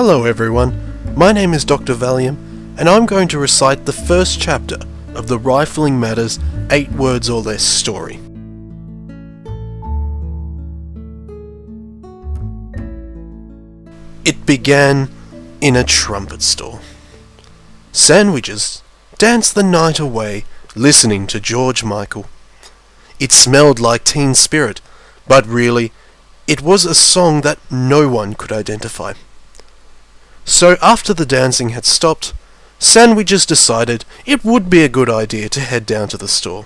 Hello everyone, my name is Dr. Valium, and I'm going to recite the first chapter of the Rifling Matters 8 words or less story. It began in a trumpet store. Sandwiches danced the night away listening to George Michael. It smelled like Teen Spirit, but really, it was a song that no one could identify. So after the dancing had stopped, Sandwiches decided it would be a good idea to head down to the store.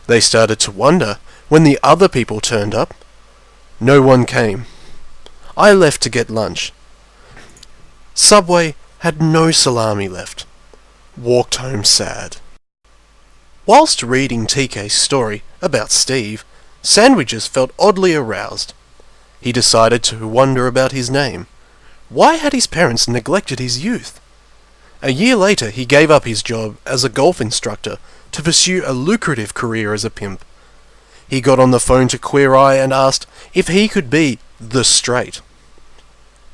They started to wonder when the other people turned up. No one came. I left to get lunch. Subway had no salami left. Walked home sad. Whilst reading TK's story about Steve, Sandwiches felt oddly aroused. He decided to wonder about his name. Why had his parents neglected his youth? A year later, he gave up his job as a golf instructor to pursue a lucrative career as a pimp. He got on the phone to Queer Eye and asked if he could be the straight.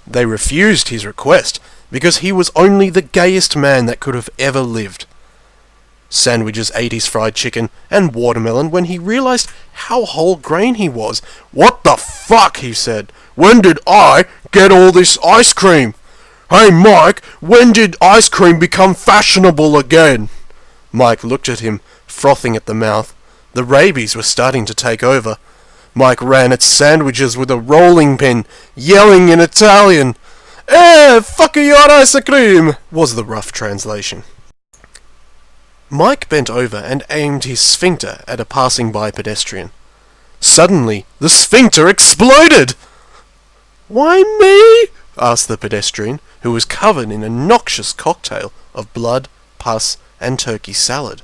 They refused his request because he was only the gayest man that could have ever lived. Sandwiches ate his fried chicken and watermelon when he realized how whole grain he was. "What the fuck?" he said. "When did I get all this ice cream? Hey Mike, when did ice cream become fashionable again?" Mike looked at him, frothing at the mouth. The rabies were starting to take over. Mike ran at Sandwiches with a rolling pin, yelling in Italian. Fuck your ice cream, was the rough translation. Mike bent over and aimed his sphincter at a passing-by pedestrian. Suddenly, the sphincter exploded! "Why me?" asked the pedestrian, who was covered in a noxious cocktail of blood, pus, and turkey salad.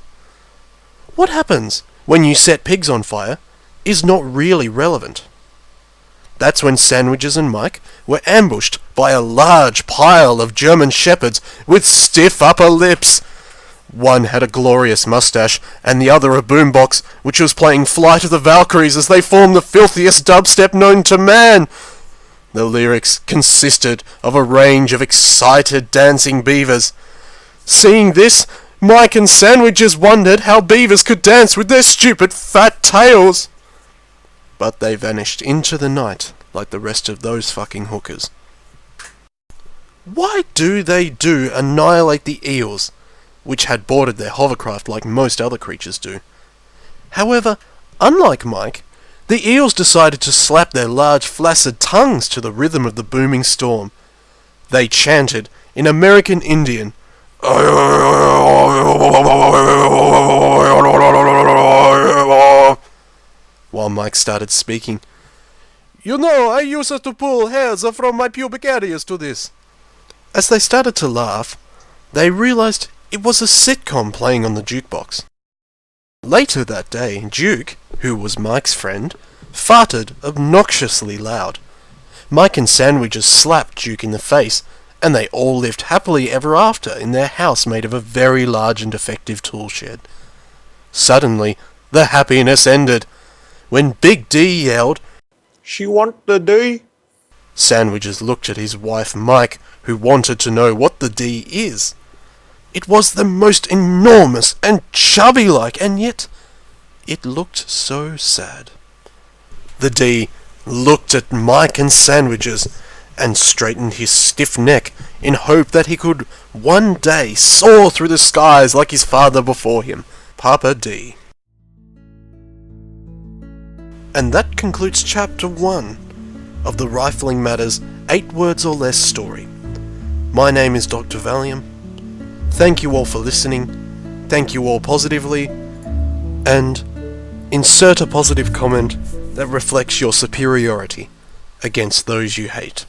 What happens when you set pigs on fire is not really relevant. That's when Sandwiches and Mike were ambushed by a large pile of German shepherds with stiff upper lips. One had a glorious mustache, and the other a boombox, which was playing Flight of the Valkyries as they formed the filthiest dubstep known to man. The lyrics consisted of a range of excited dancing beavers. Seeing this, Mike and Sandwiches wondered how beavers could dance with their stupid fat tails. But they vanished into the night like the rest of those fucking hookers. Why do they annihilate the eels, which had boarded their hovercraft like most other creatures do? However, unlike Mike, the eels decided to slap their large flaccid tongues to the rhythm of the booming storm. They chanted in American Indian, while Mike started speaking. "You know, I used to pull hairs from my pubic areas to this." As they started to laugh, they realized it was a sitcom playing on the jukebox. Later that day, Duke, who was Mike's friend, farted obnoxiously loud. Mike and Sandwiches slapped Duke in the face, and they all lived happily ever after in their house made of a very large and defective tool shed. Suddenly, the happiness ended. When Big D yelled, "She want the D?" Sandwiches looked at his wife Mike, who wanted to know what the D is. It was the most enormous and chubby-like, and yet it looked so sad. The D looked at Mike and Sandwiches and straightened his stiff neck in hope that he could one day soar through the skies like his father before him, Papa D. And that concludes Chapter 1 of the Rifling Matters 8 words or less story. My name is Dr. Valium. Thank you all for listening. Thank you all positively. And insert a positive comment that reflects your superiority against those you hate.